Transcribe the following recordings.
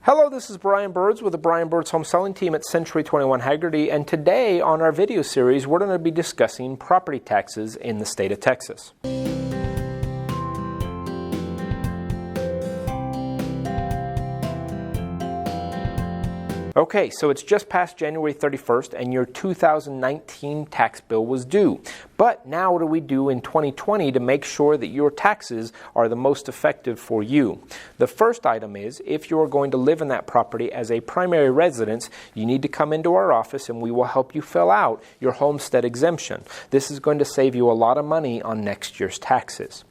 Hello, this is Brian Birds with the Brian Birds Home Selling Team at Century 21 Hagerty, and today on our video series we're going to be discussing property taxes in the state of Texas. Okay, so it's just past January 31st and your 2019 tax bill was due. But now what do we do in 2020 to make sure that your taxes are the most effective for you? The first item is, if you're going to live in that property as a primary residence, you need to come into our office and we will help you fill out your Homestead Exemption. This is going to save you a lot of money on next year's taxes.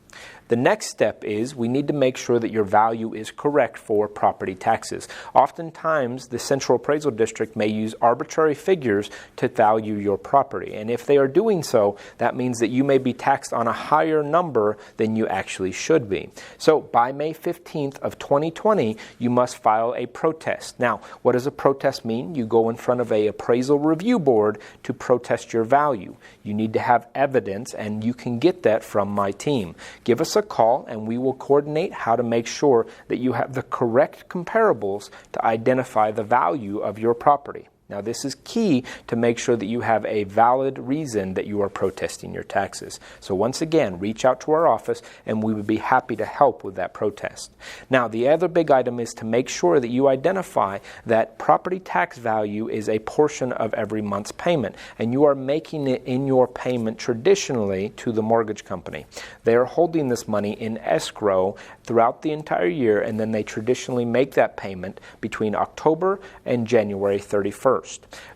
The next step is we need to make sure that your value is correct for property taxes. Oftentimes, the Central Appraisal District may use arbitrary figures to value your property. And if they are doing so, that means that you may be taxed on a higher number than you actually should be. So by May 15th of 2020, you must file a protest. Now, what does a protest mean? You go in front of an appraisal review board to protest your value. You need to have evidence, and you can get that from my team. Give us a call and we will coordinate how to make sure that you have the correct comparables to identify the value of your property. Now, this is key to make sure that you have a valid reason that you are protesting your taxes. So once again, reach out to our office and we would be happy to help with that protest. Now, the other big item is to make sure that you identify that property tax value is a portion of every month's payment, and you are making it in your payment traditionally to the mortgage company. They are holding this money in escrow throughout the entire year, and then they traditionally make that payment between October and January 31st.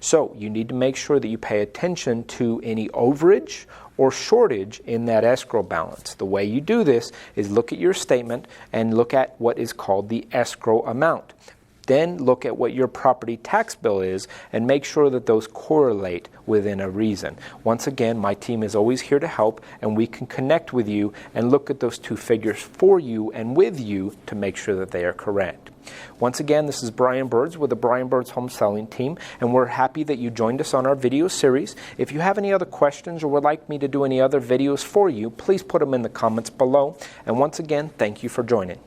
So you need to make sure that you pay attention to any overage or shortage in that escrow balance. The way you do this is look at your statement and look at what is called the escrow amount. Then look at what your property tax bill is and make sure that those correlate within a reason. Once again, my team is always here to help, and we can connect with you and look at those two figures for you and with you to make sure that they are correct. Once again, this is Brian Birds with the Brian Birds Home Selling Team, and we're happy that you joined us on our video series. If you have any other questions or would like me to do any other videos for you, please put them in the comments below. And once again, thank you for joining.